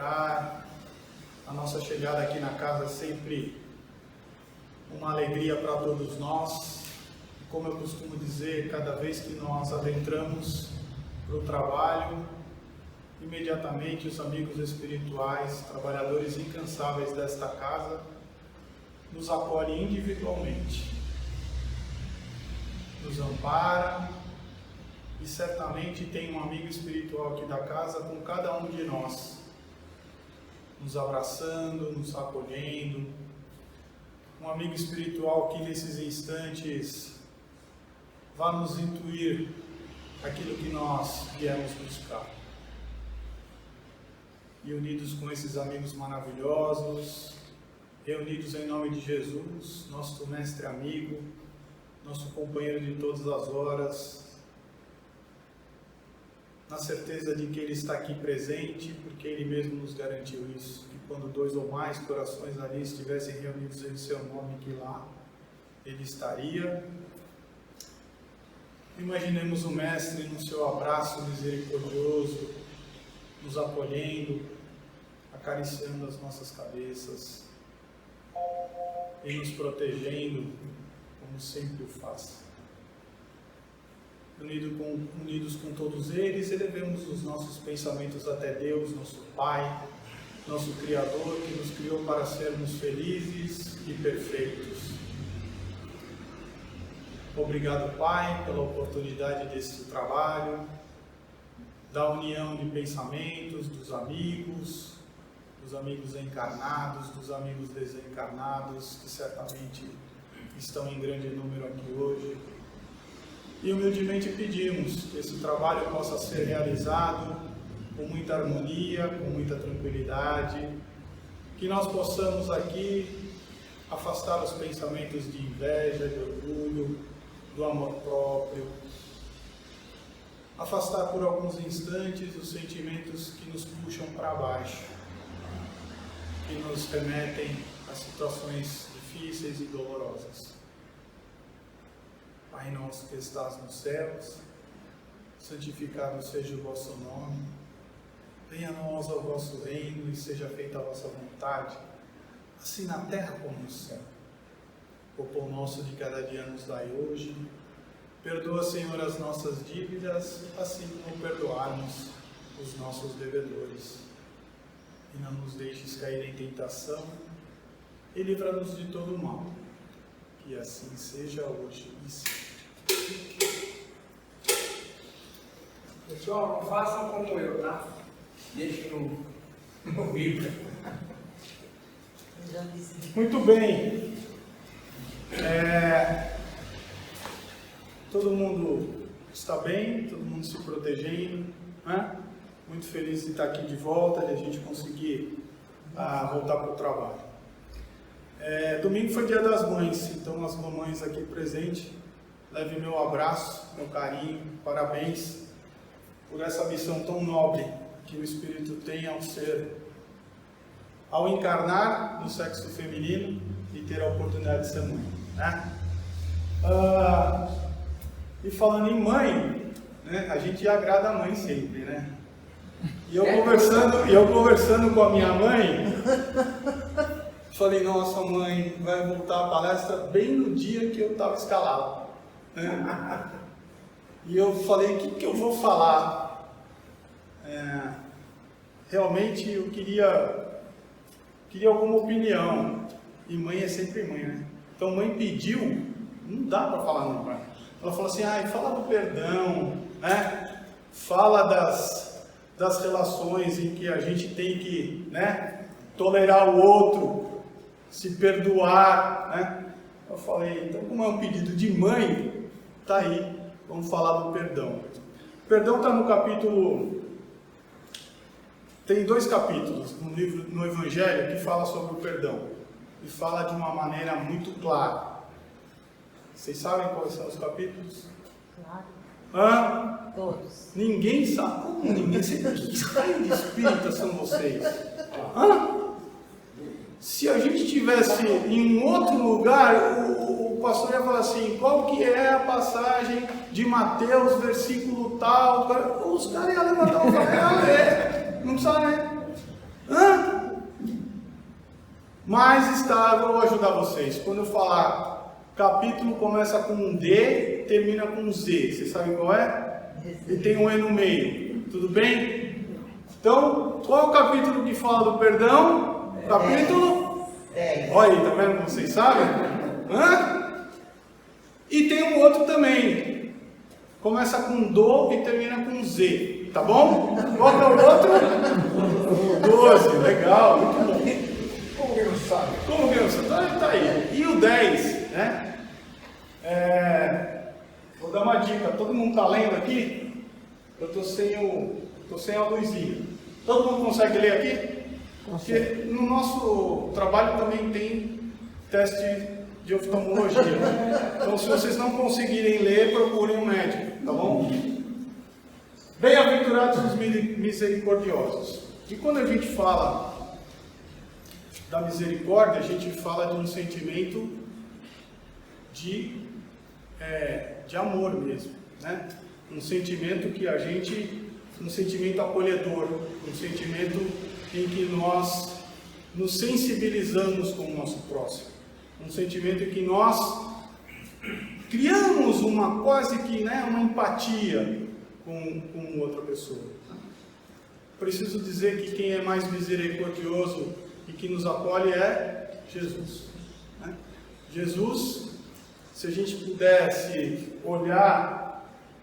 entrar. A nossa chegada aqui na casa é sempre uma alegria para todos nós. Como eu costumo dizer, cada vez que nós adentramos para o trabalho, imediatamente os amigos espirituais, trabalhadores incansáveis desta casa, nos acolhem individualmente, nos amparam e certamente tem um amigo espiritual aqui da casa com cada um de nós, nos abraçando, nos acolhendo, um amigo espiritual que nesses instantes vai nos intuir aquilo que nós viemos buscar. E unidos com esses amigos maravilhosos, reunidos em nome de Jesus, nosso mestre amigo, nosso companheiro de todas as horas, na certeza de que Ele está aqui presente, porque Ele mesmo nos garantiu isso, que quando 2 ou mais corações ali estivessem reunidos em seu nome, que lá Ele estaria. Imaginemos o Mestre no seu abraço misericordioso, nos acolhendo, acariciando as nossas cabeças e nos protegendo, como sempre o faz. Unidos com todos eles, elevemos os nossos pensamentos até Deus, nosso Pai, nosso Criador, que nos criou para sermos felizes e perfeitos. Obrigado, Pai, pela oportunidade desse trabalho, da união de pensamentos dos amigos encarnados, dos amigos desencarnados, que certamente estão em grande número aqui hoje. E humildemente pedimos que esse trabalho possa ser realizado com muita harmonia, com muita tranquilidade, que nós possamos aqui afastar os pensamentos de inveja, de orgulho, do amor próprio, afastar por alguns instantes os sentimentos que nos puxam para baixo, que nos remetem a situações difíceis e dolorosas. Pai nosso que estás nos céus, santificado seja o vosso nome, venha a nós o vosso reino e seja feita a vossa vontade, assim na terra como no céu. O pão nosso de cada dia nos dai hoje, perdoa, Senhor, as nossas dívidas, assim como perdoarmos os nossos devedores. E não nos deixes cair em tentação, e livra-nos de todo o mal. Que assim seja hoje e sempre. Pessoal, não façam como eu, tá? Deixem no Bíblia. Muito bem. Todo mundo está bem, todo mundo se protegendo, né? Muito feliz de estar aqui de volta, de a gente conseguir voltar para o trabalho. Domingo foi Dia das Mães, então as mamães aqui presentes, leve meu abraço, meu carinho, parabéns por essa missão tão nobre que o Espírito tem ao encarnar no sexo feminino e ter a oportunidade de ser mãe, né? E falando em mãe, né, a gente agrada a mãe sempre, né? E eu conversando com a minha mãe, falei, nossa, mãe, vai voltar a palestra bem no dia que eu estava escalado. Né? E eu falei, o que eu vou falar? Realmente eu queria alguma opinião. E mãe é sempre mãe, né? Então mãe pediu, não dá para falar não, pai. Ela falou assim, fala do perdão, né? Fala das relações em que a gente tem que, né, tolerar o outro, se perdoar, né? Eu falei, então como é um pedido de mãe, tá aí, vamos falar do perdão. O perdão está no capítulo, tem 2 capítulos no Evangelho que fala sobre o perdão, e fala de uma maneira muito clara. Vocês sabem quais são os capítulos? Claro. Todos. Ninguém sabe. Como ninguém sabe? Que raio de espíritas são vocês? Se a gente estivesse em um outro lugar, o pastor ia falar assim, qual que é a passagem de Mateus, versículo tal? Os caras iam levantar o papel e ler. Não precisa ler. mais estável, eu vou ajudar vocês. Quando eu falar capítulo, começa com um D, termina com um Z. Vocês sabem qual é? E tem um E no meio. Tudo bem? Então, qual é o capítulo que fala do perdão? Capítulo 10. Olha aí, tá vendo como vocês sabem? Hã? E tem um outro também. Começa com Do e termina com Z. Tá bom? Qual é o outro? 12. Legal, muito bom. Como que não sabe? Como que não sabe? Tá aí. E o 10, né? Vou dar uma dica. Todo mundo está lendo aqui? Eu estou sem a luzinha. Todo mundo consegue ler aqui? Porque no nosso trabalho também tem teste de oftalmologia. Então, se vocês não conseguirem ler, procurem um médico, tá bom? Bem-aventurados os misericordiosos. E quando a gente fala da misericórdia, a gente fala de um sentimento de amor mesmo, né? Um sentimento um sentimento acolhedor, um sentimento em que nós nos sensibilizamos com o nosso próximo, um sentimento em que nós criamos quase que uma empatia com outra pessoa. Preciso dizer que quem é mais misericordioso e que nos acolhe é Jesus, né? Jesus, se a gente pudesse olhar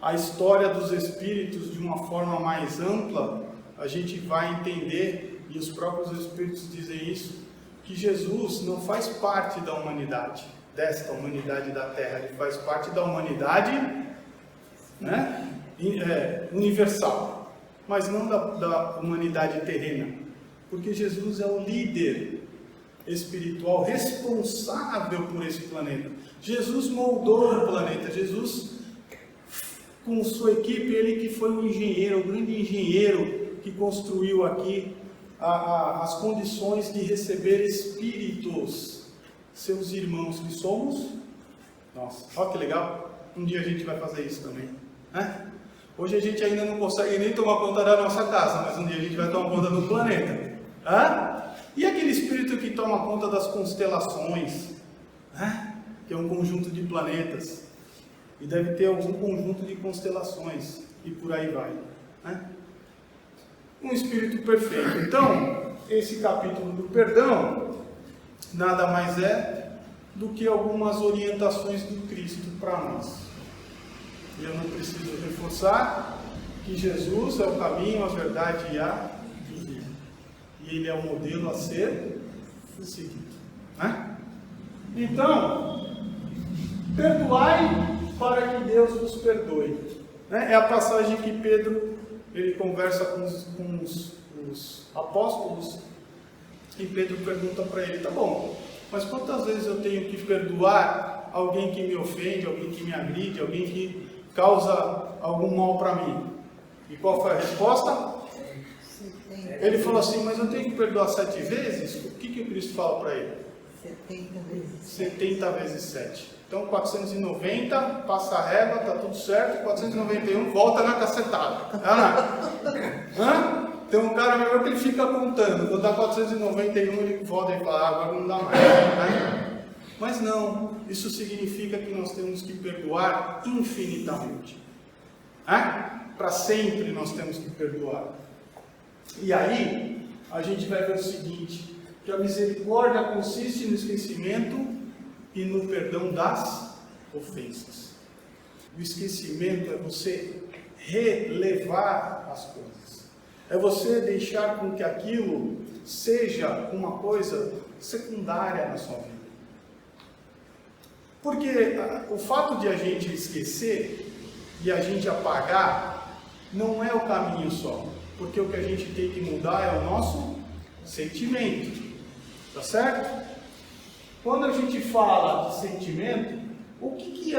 a história dos Espíritos de uma forma mais ampla, a gente vai entender, e os próprios Espíritos dizem isso, que Jesus não faz parte da humanidade, desta humanidade da Terra, ele faz parte da humanidade, né, universal, mas não da humanidade terrena, porque Jesus é o líder espiritual responsável por esse planeta. Jesus moldou o planeta, Jesus, com sua equipe, ele que foi um engenheiro, um grande engenheiro que construiu aqui as condições de receber espíritos, seus irmãos que somos. Nossa, olha que legal, um dia a gente vai fazer isso também, né? Hoje a gente ainda não consegue nem tomar conta da nossa casa, mas um dia a gente vai tomar conta do planeta. E aquele espírito que toma conta das constelações, que é um conjunto de planetas, e deve ter algum conjunto de constelações, e por aí vai, né? Um espírito perfeito. Então, esse capítulo do perdão nada mais é do que algumas orientações do Cristo para nós. E eu não preciso reforçar que Jesus é o caminho, a verdade e a vida. E ele é o modelo a ser seguido, né? Então, perdoai para que Deus vos perdoe, né? É a passagem que Pedro ele conversa com os apóstolos, e Pedro pergunta para ele: tá bom, mas quantas vezes eu tenho que perdoar alguém que me ofende, alguém que me agride, alguém que causa algum mal para mim? E qual foi a resposta? Ele falou assim: mas eu tenho que perdoar 7 vezes? O que o Cristo fala para ele? 70 vezes 70 vezes 7. Então 490, passa a régua, tá tudo certo. 491, volta na cacetada. Tem um cara melhor que ele fica contando. Quando dá 491, ele volta e fala: agora não dá mais, né? Mas não, isso significa que nós temos que perdoar infinitamente, para sempre nós temos que perdoar. E aí a gente vai ver o seguinte, que a misericórdia consiste no esquecimento e no perdão das ofensas. O esquecimento é você relevar as coisas, é você deixar com que aquilo seja uma coisa secundária na sua vida. Porque o fato de a gente esquecer e a gente apagar não é o caminho só, porque o que a gente tem que mudar é o nosso sentimento, tá certo? Quando a gente fala de sentimento, o que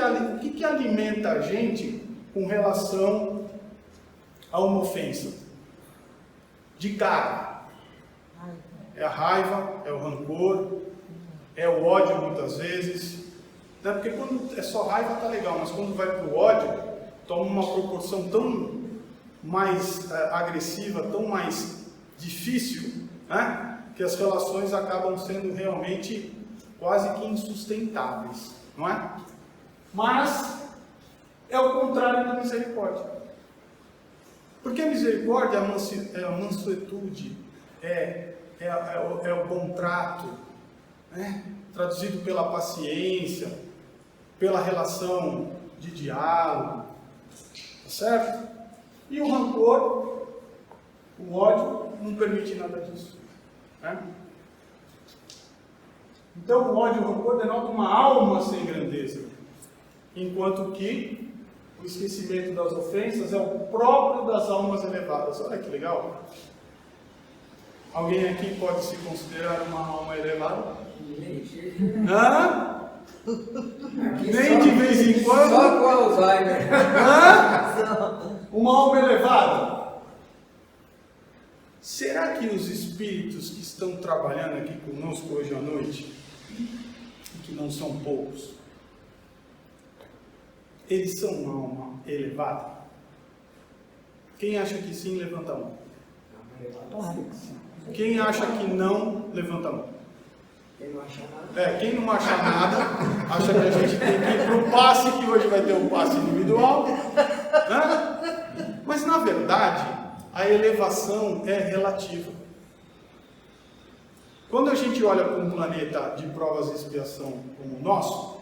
alimenta a gente com relação a uma ofensa? De cara. É a raiva, é o rancor, é o ódio muitas vezes. Né? Porque quando é só raiva tá legal, mas quando vai para o ódio, toma uma proporção tão mais agressiva, tão mais difícil, né? que as relações acabam sendo realmente quase que insustentáveis, não é? Mas é o contrário da misericórdia. Porque a misericórdia é a mansuetude, é o bom trato, né? Traduzido pela paciência, pela relação de diálogo, tá certo? E o rancor, o ódio, não permite nada disso, né? Então o ódio e o rancor denotam uma alma sem grandeza, enquanto que o esquecimento das ofensas é o próprio das almas elevadas. Olha que legal! Alguém aqui pode se considerar uma alma elevada? Hã? Nem de vez em quando? Só com Alzheimer. Hã? Uma alma elevada? Será que os espíritos que estão trabalhando aqui conosco hoje à noite, que não são poucos, eles são uma alma elevada? Quem acha que sim, levanta a mão. Claro que sim. Quem acha que não, levanta a mão. Quem não acha nada. Quem não acha nada, acha que a gente tem que ir para o passe, que hoje vai ter um passe individual. Né? Mas na verdade, a elevação é relativa. Quando a gente olha para um planeta de provas e expiação como o nosso,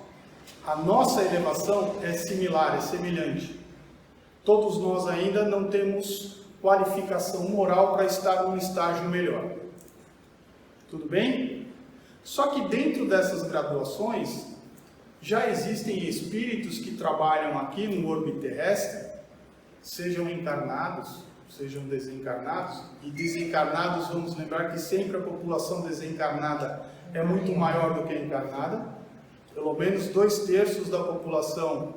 a nossa elevação é similar, é semelhante. Todos nós ainda não temos qualificação moral para estar num estágio melhor. Tudo bem? Só que dentro dessas graduações, já existem espíritos que trabalham aqui no orbe terrestre, sejam encarnados, sejam desencarnados, e desencarnados, vamos lembrar que sempre a população desencarnada é muito maior do que a encarnada. Pelo menos 2/3 da população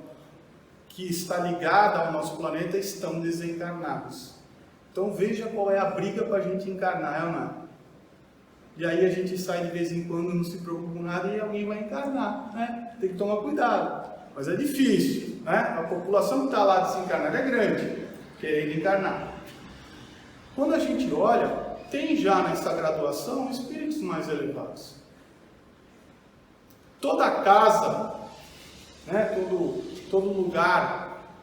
que está ligada ao nosso planeta estão desencarnados. Então veja qual é a briga para a gente encarnar, é ou não? E aí a gente sai de vez em quando, não se preocupa com nada e alguém vai encarnar, né? Tem que tomar cuidado, mas é difícil, né? A população que está lá desencarnada é grande, querendo encarnar. Quando a gente olha, tem já nessa graduação espíritos mais elevados. Toda casa, né? Todo lugar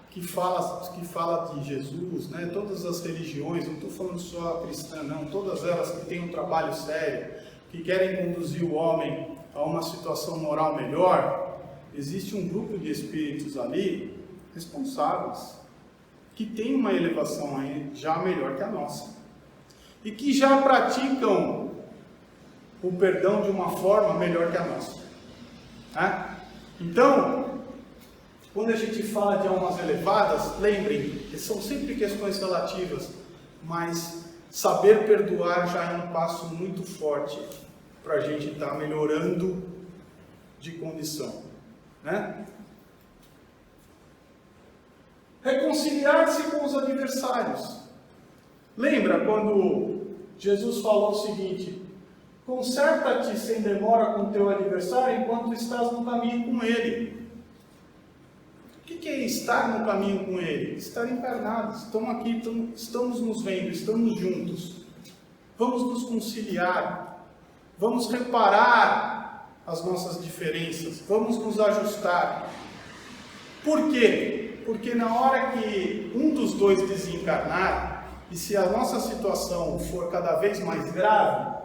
que fala de Jesus, né? Todas as religiões, não estou falando só a cristã, não, todas elas que têm um trabalho sério, que querem conduzir o homem a uma situação moral melhor, existe um grupo de espíritos ali, responsáveis, que tem uma elevação aí já melhor que a nossa, e que já praticam o perdão de uma forma melhor que a nossa. Né? Então, quando a gente fala de almas elevadas, lembrem, são sempre questões relativas, mas saber perdoar já é um passo muito forte para a gente estar melhorando de condição, né? Reconciliar-se com os adversários. Lembra quando Jesus falou o seguinte: conserta-te sem demora com teu adversário enquanto estás no caminho com ele. O que é estar no caminho com ele? Estar encarnados. Estamos aqui, estamos nos vendo, estamos juntos. Vamos nos conciliar. Vamos reparar as nossas diferenças. Vamos nos ajustar. Por quê? Porque na hora que um dos dois desencarnar, e se a nossa situação for cada vez mais grave,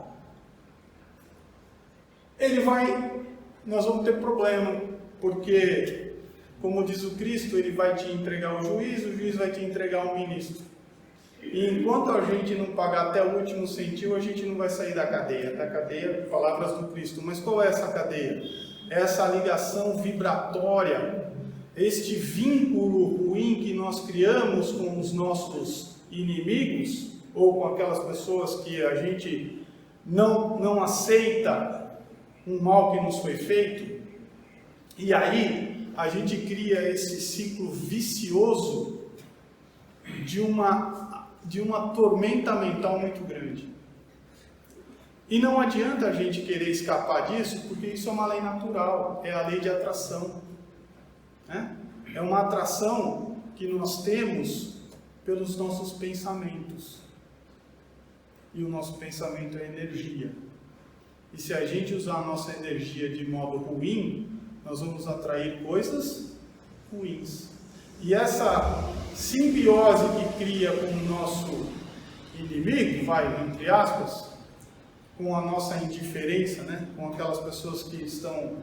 nós vamos ter problema, porque, como diz o Cristo, ele vai te entregar o juiz vai te entregar o ministro. E enquanto a gente não pagar até o último centavo, a gente não vai sair da cadeia, palavras do Cristo. Mas qual é essa cadeia? É essa ligação vibratória, este vínculo ruim que nós criamos com os nossos inimigos, ou com aquelas pessoas que a gente não aceita um mal que nos foi feito, e aí a gente cria esse ciclo vicioso de uma tormenta mental muito grande. E não adianta a gente querer escapar disso, porque isso é uma lei natural, é a lei de atração, né? É uma atração que nós temos pelos nossos pensamentos. e o nosso pensamento é energia. E se a gente usar a nossa energia de modo ruim, nós vamos atrair coisas ruins. E essa simbiose que cria com o nosso inimigo, entre aspas, com a nossa indiferença, né? Com aquelas pessoas que estão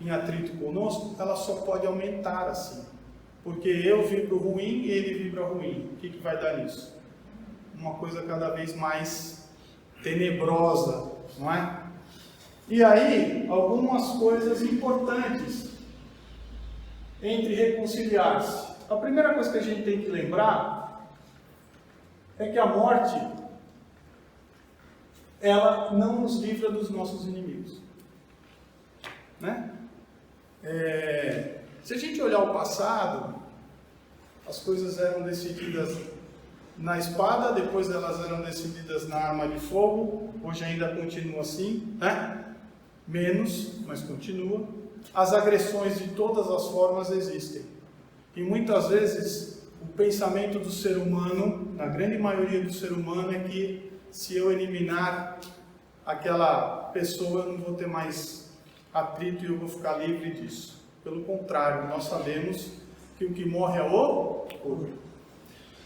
em atrito conosco, ela só pode aumentar assim. Porque eu vibro ruim e ele vibra ruim. O que vai dar nisso? Uma coisa cada vez mais tenebrosa, não é? E aí, algumas coisas importantes entre reconciliar-se. A primeira coisa que a gente tem que lembrar é que a morte, ela não nos livra dos nossos inimigos, né? Se a gente olhar o passado, as coisas eram decididas na espada, depois elas eram decididas na arma de fogo, hoje ainda continua assim, né? Menos, mas continua. As agressões de todas as formas existem. E muitas vezes o pensamento do ser humano, na grande maioria do ser humano, é que se eu eliminar aquela pessoa, eu não vou ter mais atrito e eu vou ficar livre disso. Pelo contrário, nós sabemos que o que morre é o corpo.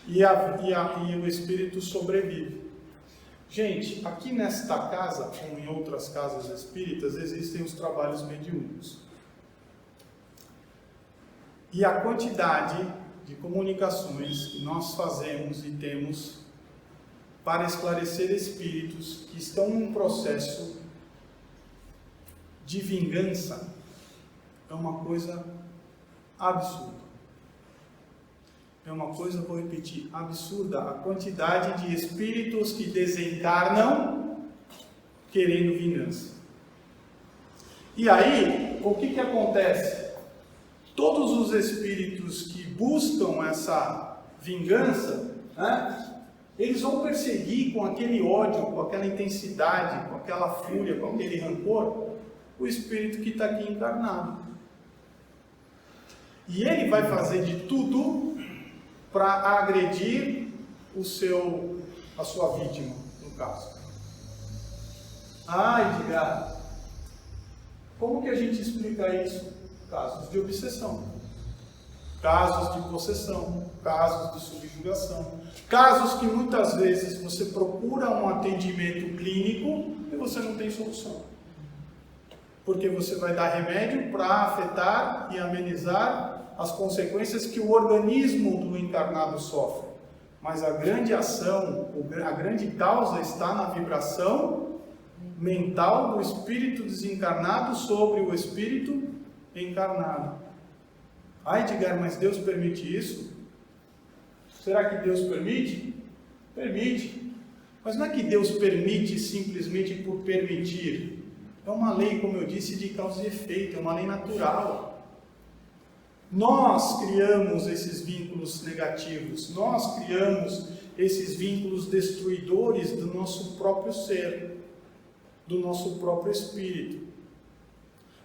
E o espírito sobrevive. Gente, aqui nesta casa, como em outras casas espíritas, existem os trabalhos mediúnicos. E a quantidade de comunicações que nós fazemos e temos para esclarecer espíritos que estão num processo de vingança é uma coisa absurda. É uma coisa, vou repetir, absurda. A quantidade de espíritos que desencarnam querendo vingança. E aí, o que acontece? Todos os espíritos que buscam essa vingança, né, eles vão perseguir com aquele ódio, com aquela intensidade, com aquela fúria, com aquele rancor, o espírito que está aqui encarnado. E ele vai fazer de tudo para agredir a sua vítima, no caso. Edgar, como que a gente explica isso? Casos de obsessão, casos de possessão, casos de subjugação, casos que muitas vezes você procura um atendimento clínico e você não tem solução. Porque você vai dar remédio para afetar e amenizar as consequências que o organismo do encarnado sofre. Mas a grande ação, a grande causa está na vibração mental do espírito desencarnado sobre o espírito encarnado. Edgar, mas Deus permite isso? Será que Deus permite? Permite. Mas não é que Deus permite simplesmente por permitir. É uma lei, como eu disse, de causa e efeito, é uma lei natural. Nós criamos esses vínculos negativos, nós criamos esses vínculos destruidores do nosso próprio ser, do nosso próprio espírito.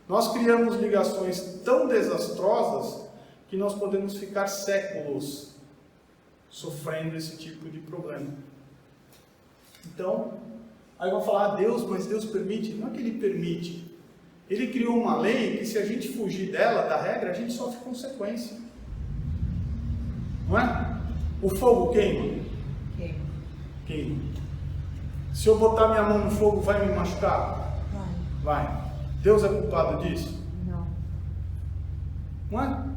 Nós criamos ligações tão desastrosas que nós podemos ficar séculos sofrendo esse tipo de problema. Então, aí vão falar, Deus, mas Deus permite? Não é que Ele permite. Ele criou uma lei que se a gente fugir dela, da regra, a gente sofre consequência. Não é? O fogo queima? Queima. Se eu botar minha mão no fogo, vai me machucar? Vai. Deus é culpado disso? Não. Não é?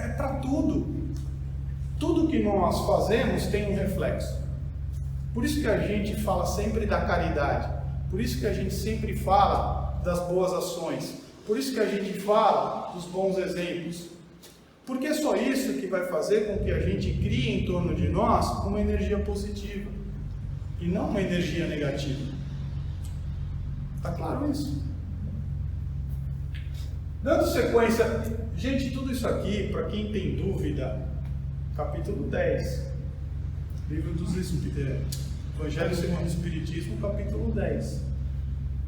É para tudo. Tudo que nós fazemos tem um reflexo. Por isso que a gente fala sempre da caridade. Por isso que a gente sempre fala das boas ações. Por isso que a gente fala dos bons exemplos. Porque é só isso que vai fazer com que a gente crie em torno de nós uma energia positiva. E não uma energia negativa. Está claro isso? Dando sequência, gente, tudo isso aqui, para quem tem dúvida, capítulo 10, livro dos Espíritos, Evangelho segundo o Espiritismo, capítulo 10.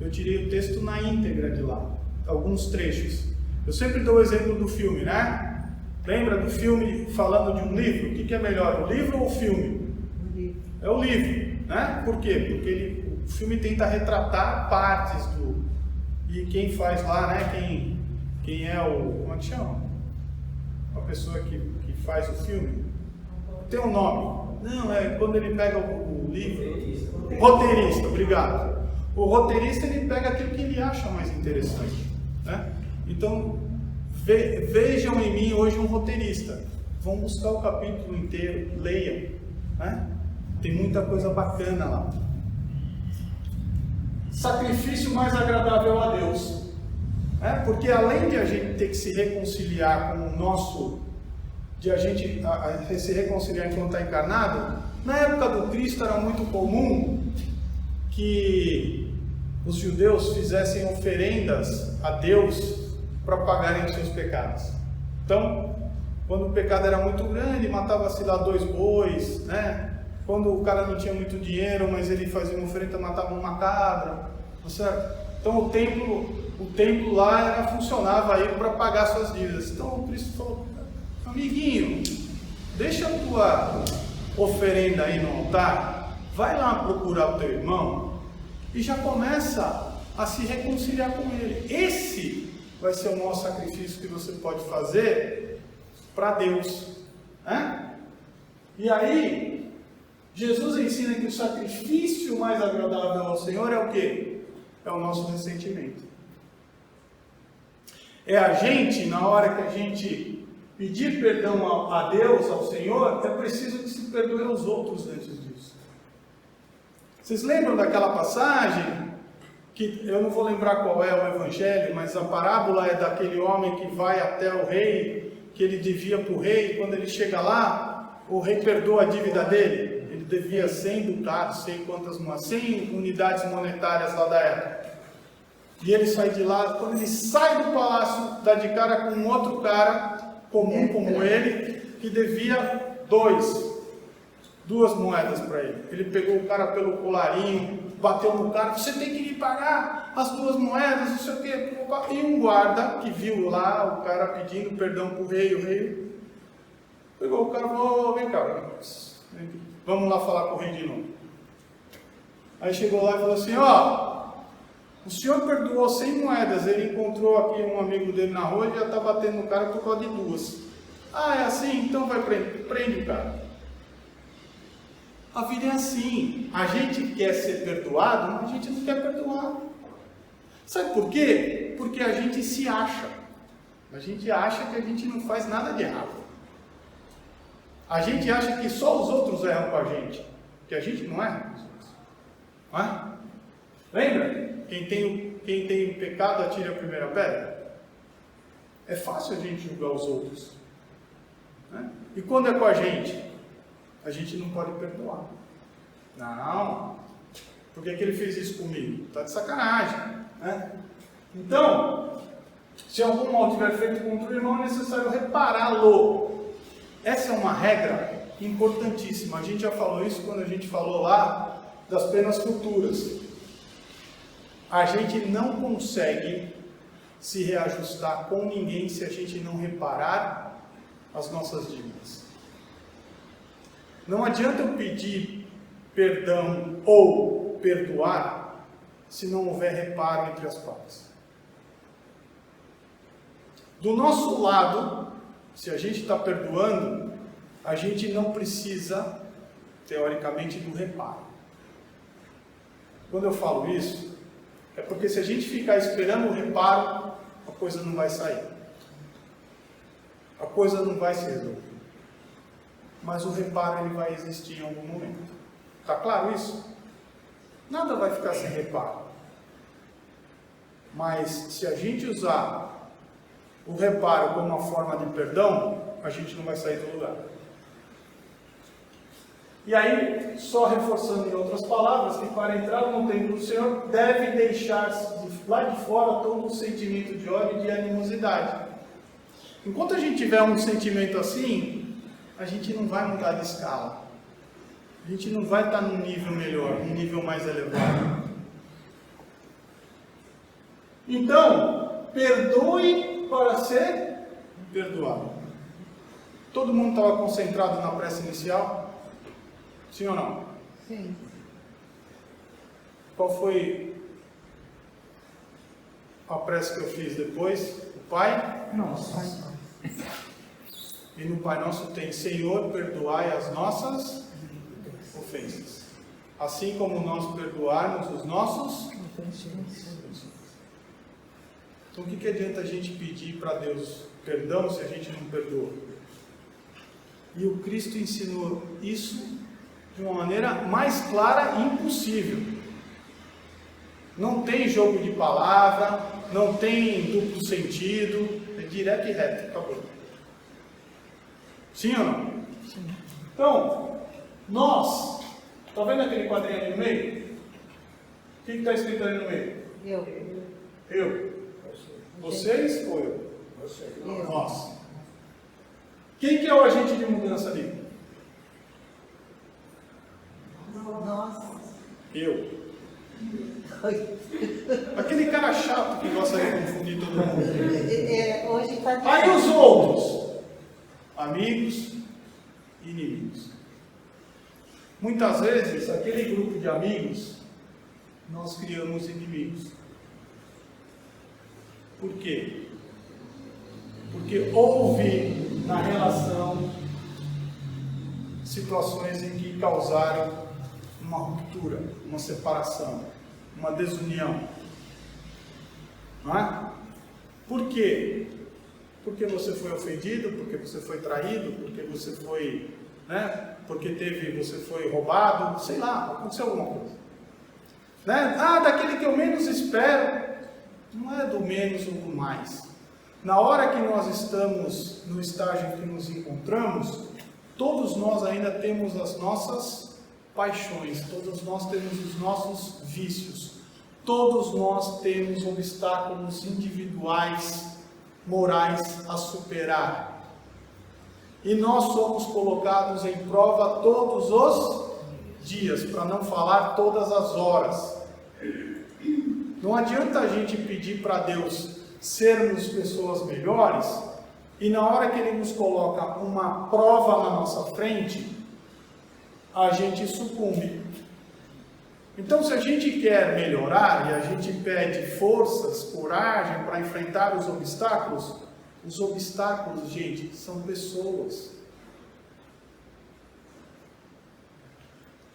Eu tirei o texto na íntegra de lá, alguns trechos. Eu sempre dou o exemplo do filme, né? Lembra do filme falando de um livro? O que é melhor, o livro ou o filme? O livro. É o livro. né? Por quê? Porque o filme tenta retratar partes do... E quem faz lá, né? Quem é o... Como é que chama? A pessoa que faz o filme. Tem um nome. Não, é quando ele pega o livro. Roteirista, obrigado. O roteirista, ele pega aquilo que ele acha mais interessante, né? Então, vejam em mim hoje um roteirista. Vão buscar o capítulo inteiro, leiam, né? Tem muita coisa bacana lá. Sacrifício mais agradável a Deus, né? Porque além de a gente ter que se reconciliar com o nosso, de a gente se reconciliar enquanto está encarnado, na época do Cristo era muito comum que os judeus fizessem oferendas a Deus para pagarem os seus pecados. Então, quando o pecado era muito grande, matava-se lá 2 bois, né? Quando o cara não tinha muito dinheiro, mas ele fazia uma oferenda, matava uma cabra, certo? Então o templo lá funcionava aí para pagar suas dívidas. Então o Cristo falou: amiguinho, deixa a tua oferenda aí no altar, vai lá procurar o teu irmão e já começa a se reconciliar com ele. Esse vai ser o maior sacrifício que você pode fazer para Deus, né? E aí, Jesus ensina que o sacrifício mais agradável ao Senhor é o quê? É o nosso ressentimento. É a gente, na hora que a gente pedir perdão a Deus, ao Senhor, é preciso que se perdoe aos outros antes disso. Vocês lembram daquela passagem, que eu não vou lembrar qual é o evangelho, mas a parábola é daquele homem que vai até o rei, que ele devia para o rei, e quando ele chega lá, o rei perdoa a dívida dele. Ele devia 100 ducados, 100 unidades monetárias lá da época. E ele sai de lá, quando ele sai do palácio, dá de cara com um outro cara, comum como ele, que devia 2 moedas para ele. Ele pegou o cara pelo colarinho, bateu no cara: você tem que me pagar as 2 moedas, não sei o quê. E um guarda que viu lá o cara pedindo perdão para o rei pegou o cara e falou: vem cá, vamos lá falar com o rei de novo. Aí chegou lá e falou assim: o senhor perdoou 100 moedas, ele encontrou aqui um amigo dele na rua e já está batendo no cara por causa de 2. Ah, é assim? Então vai prende o cara. A vida é assim. A gente quer ser perdoado, mas a gente não quer perdoar. Sabe por quê? Porque a gente se acha. A gente acha que a gente não faz nada de errado. A gente acha que só os outros erram com a gente, que a gente não erra com os outros. Não é? Lembra? Quem tem pecado atire a primeira pedra. É fácil a gente julgar os outros, né? E quando é com a gente não pode perdoar. Não, por que ele fez isso comigo? Está de sacanagem, né? Então, se algum mal tiver feito contra o irmão, é necessário repará-lo. Essa é uma regra importantíssima. A gente já falou isso quando a gente falou lá das penas futuras. A gente não consegue se reajustar com ninguém se a gente não reparar as nossas dívidas. Não adianta eu pedir perdão ou perdoar se não houver reparo entre as partes. Do nosso lado, se a gente está perdoando, a gente não precisa, teoricamente, do reparo. Quando eu falo isso, é porque se a gente ficar esperando o reparo, a coisa não vai sair. A coisa não vai se resolver. Mas o reparo ele vai existir em algum momento. Está claro isso? Nada vai ficar sem reparo. Mas se a gente usar o reparo como uma forma de perdão, a gente não vai sair do lugar. E aí, só reforçando em outras palavras, que para entrar no templo do Senhor, deve deixar lá de fora todo o sentimento de ódio e de animosidade. Enquanto a gente tiver um sentimento assim, a gente não vai mudar de escala. A gente não vai estar num nível melhor, num nível mais elevado. Então, perdoe para ser perdoado. Todo mundo estava concentrado na prece inicial? Sim ou não? Sim. Qual foi a prece que eu fiz depois? O Pai Nossa. E no Pai Nosso tem: Senhor, perdoai as nossas ofensas, assim como nós perdoarmos os nossos ofensores. Então, o que adianta a gente pedir para Deus perdão se a gente não perdoa? E o Cristo ensinou isso de uma maneira mais clara e impossível. Não tem jogo de palavra, não tem duplo sentido, é direto e reto, acabou. Sim ou não? Sim. Então, nós, está vendo aquele quadrinho ali no meio? O que está escrito ali no meio? Eu. Vocês ou eu? Nós. Quem que é o agente de mudança ali? Nós. Eu. Aquele cara chato que gosta de confundir todo mundo. Hoje tá. Aí os outros, amigos e inimigos. Muitas vezes, aquele grupo de amigos, nós criamos inimigos. Por quê? Porque houve na relação situações em que causaram uma ruptura, uma separação, uma desunião. Não é? Por quê? Porque você foi ofendido, porque você foi traído, porque você foi, né? Porque você foi roubado, sei lá, aconteceu alguma coisa. Né? Daquele que eu menos espero. Não é do menos ou do mais. Na hora que nós estamos no estágio em que nos encontramos, todos nós ainda temos as nossas paixões, todos nós temos os nossos vícios, todos nós temos obstáculos individuais, morais a superar. E nós somos colocados em prova todos os dias, para não falar todas as horas. Não adianta a gente pedir para Deus sermos pessoas melhores e na hora que Ele nos coloca uma prova na nossa frente, a gente sucumbe. Então, se a gente quer melhorar e a gente pede forças, coragem para enfrentar os obstáculos, gente, são pessoas.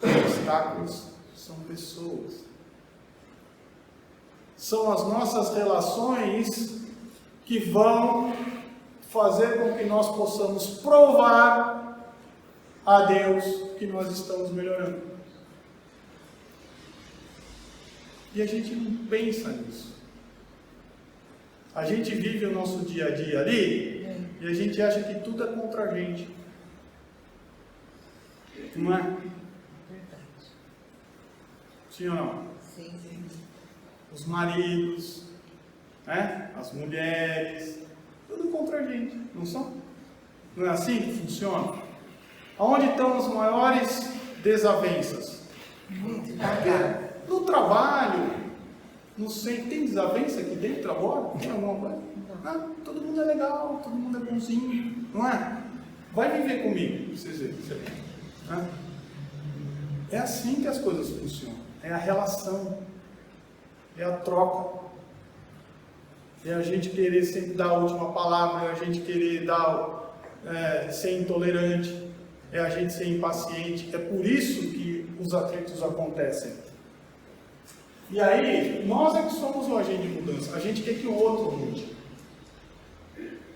Os obstáculos são pessoas. São as nossas relações que vão fazer com que nós possamos provar a Deus que nós estamos melhorando. E a gente não pensa nisso. A gente vive o nosso dia a dia ali e a gente acha que tudo é contra a gente. Não é? Sim ou não? Sim. Os maridos, né? As mulheres, tudo contra a gente, não são? Não é assim que funciona? Aonde estão as maiores desavenças? No trabalho. Não sei, tem desavença aqui dentro agora? Tem alguma coisa? Todo mundo é legal, todo mundo é bonzinho, não é? Vai viver comigo, pra vocês verem. Né? É assim que as coisas funcionam, é a relação. É a troca. É a gente querer sempre dar a última palavra, é a gente querer ser intolerante, é a gente ser impaciente. É por isso que os atritos acontecem. E aí, nós é que somos o agente de mudança. A gente quer que o outro mude.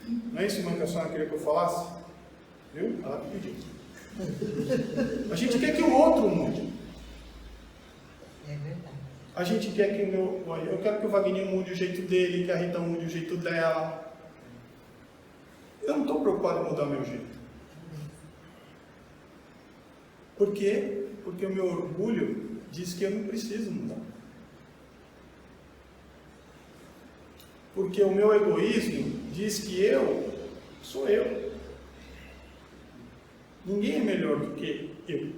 Não é isso, mãe, que a senhora queria que eu falasse? Viu? Ela pediu. A gente quer que o outro mude. É verdade. A gente quer que eu quero que o Wagner mude o jeito dele, que a Rita mude o jeito dela. Eu não estou preocupado em mudar meu jeito. Por quê? Porque o meu orgulho diz que eu não preciso mudar. Porque o meu egoísmo diz que eu sou eu. Ninguém é melhor do que eu.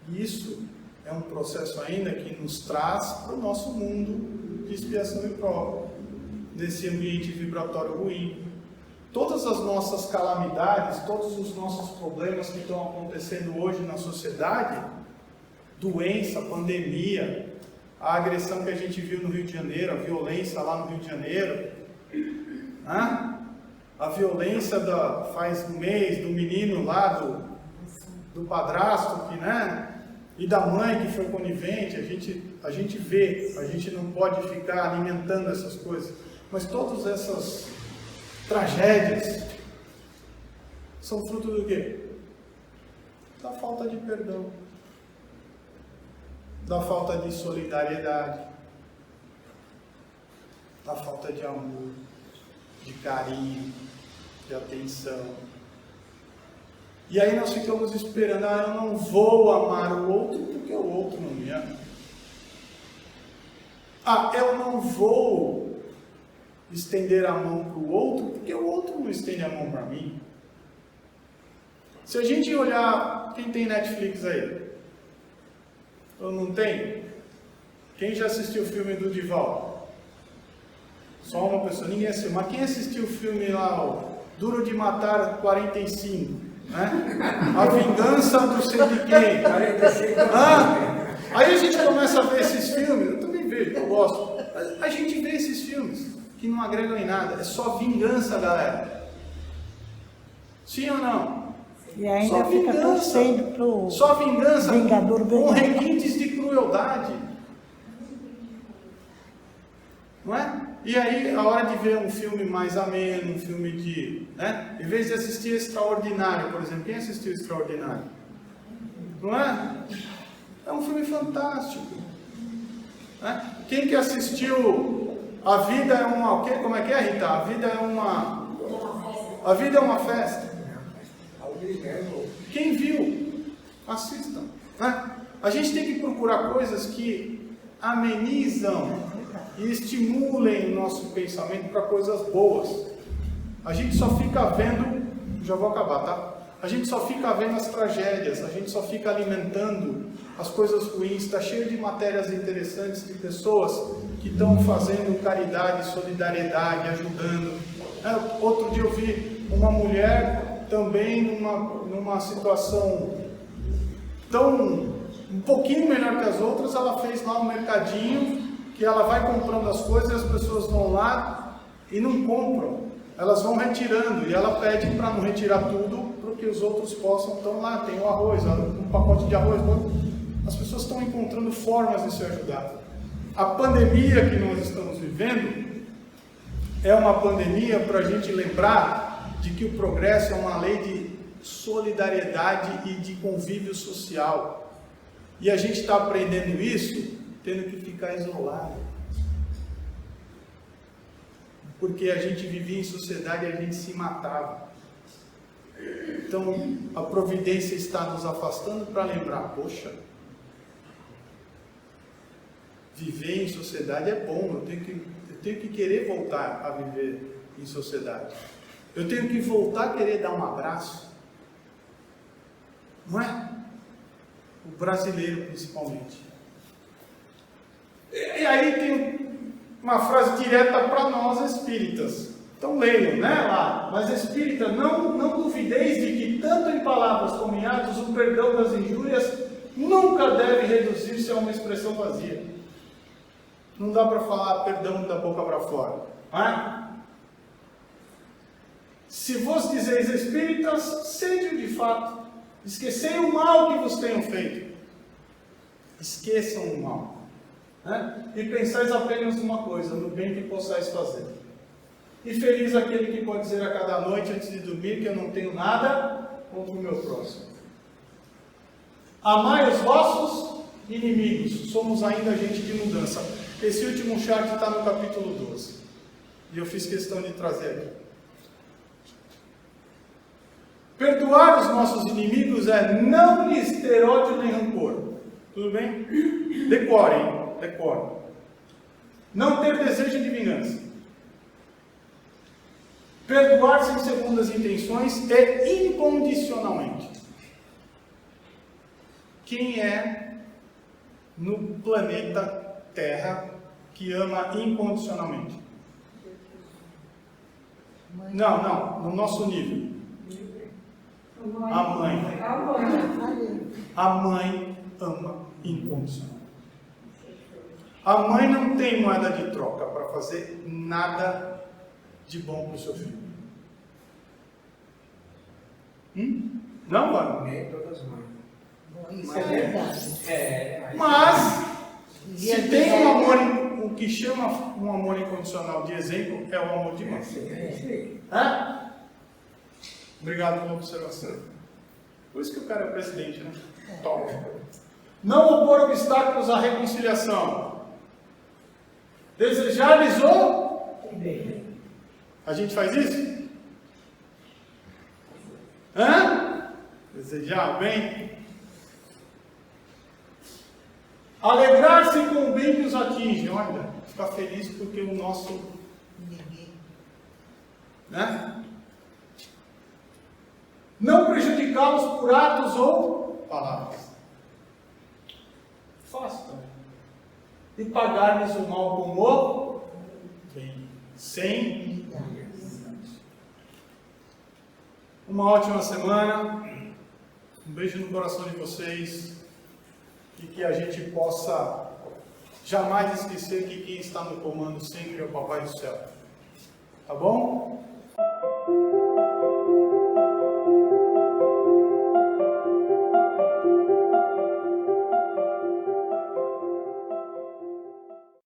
E isso é um processo ainda que nos traz para o nosso mundo de expiação e prova, nesse ambiente vibratório ruim. Todas as nossas calamidades, todos os nossos problemas que estão acontecendo hoje na sociedade, doença, pandemia, a agressão que a gente viu no Rio de Janeiro, a violência lá no Rio de Janeiro, a violência faz um mês do menino lá, do padrasto, e da mãe que foi conivente, a gente vê, a gente não pode ficar alimentando essas coisas, mas todas essas tragédias são fruto do quê? Da falta de perdão, da falta de solidariedade, da falta de amor, de carinho, de atenção. E aí nós ficamos esperando, eu não vou amar o outro porque o outro não me ama. Eu não vou estender a mão para o outro porque o outro não estende a mão para mim. Se a gente olhar, quem tem Netflix aí? Ou não tem? Quem já assistiu o filme do Dival? Só uma pessoa, ninguém assistiu. Mas quem assistiu o filme lá, Duro de Matar 45? A vingança do sei de quem? 45 Aí a gente começa a ver esses filmes, eu também vejo, eu gosto. A gente vê esses filmes que não agregam em nada, é só vingança, galera. Sim ou não? E ainda Só fica vingança. torcendo pro Só vingança Vingador com ganhar. requintes de crueldade. Não é? E aí, a hora de ver um filme mais ameno, um filme de... Em vez de assistir Extraordinário, por exemplo. Quem assistiu Extraordinário? Não é? É um filme fantástico. Quem que assistiu A Vida é uma... O quê? Como é que é, Rita? A vida é uma... A vida é uma festa. Quem viu, assistam. A gente tem que procurar coisas que amenizam e estimulem o nosso pensamento para coisas boas. A gente só fica vendo, já vou acabar, tá? A gente só fica vendo as tragédias, a gente só fica alimentando as coisas ruins. Está cheio de matérias interessantes de pessoas que estão fazendo caridade, solidariedade, ajudando. Outro dia eu vi uma mulher também numa situação um pouquinho melhor que as outras. Ela fez lá um mercadinho que ela vai comprando as coisas e as pessoas vão lá e não compram, elas vão retirando, e ela pede para não retirar tudo para que os outros possam. Então lá tem o arroz, um pacote de arroz. As pessoas estão encontrando formas de se ajudar. A pandemia que nós estamos vivendo é uma pandemia para a gente lembrar de que o progresso é uma lei de solidariedade e de convívio social. E a gente está aprendendo isso tendo que ficar isolado. Porque a gente vivia em sociedade e a gente se matava. Então, a providência está nos afastando para lembrar, poxa, viver em sociedade é bom, eu tenho que querer voltar a viver em sociedade. Eu tenho que voltar a querer dar um abraço. Não é? O brasileiro, principalmente. E aí tem uma frase direta para nós espíritas. Então leiam, lá. Mas espírita, não duvideis de que tanto em palavras como em atos o perdão das injúrias nunca deve reduzir-se a uma expressão vazia. Não dá para falar perdão da boca para fora. Não é? Se vos dizeis espíritas, sede de fato. Esquecei o mal que vos tenham feito. Esqueçam o mal. E pensais apenas numa coisa, no bem que possais fazer. E feliz aquele que pode dizer a cada noite antes de dormir que eu não tenho nada contra o meu próximo. Amai os vossos inimigos. Somos ainda gente de mudança. Esse último chart está no capítulo 12. E eu fiz questão de trazer aqui. Perdoar os nossos inimigos é não lhes ter ódio nem rancor. Tudo bem? Decorem. Não ter desejo de vingança. Perdoar sem segundas intenções e incondicionalmente. Quem é no planeta Terra que ama incondicionalmente? Não, no nosso nível. A mãe. A mãe ama incondicional. A mãe não tem moeda de troca para fazer nada de bom para o seu filho. Não, mano? Nem todas as mães. Bom, isso Mas é verdade. Mas, Dia se de tem um guerra. amor, o que chama um amor incondicional de exemplo é o amor de mãe. Hã? Obrigado pela observação. Por isso que o cara é presidente, né? Top. Não opor obstáculos à reconciliação. Desejar-lhes o... A gente faz isso? Hã? Desejar o bem? Alegrar-se com o bem que os atinge. Olha, ficar feliz porque o nosso... Né? Não prejudicá-los por atos ou palavras. Fácil também. E pagar-lhes o mal com o bem. Sem. Uma ótima semana. Um beijo no coração de vocês. E que a gente possa jamais esquecer que quem está no comando sempre é o Papai do Céu. Tá bom?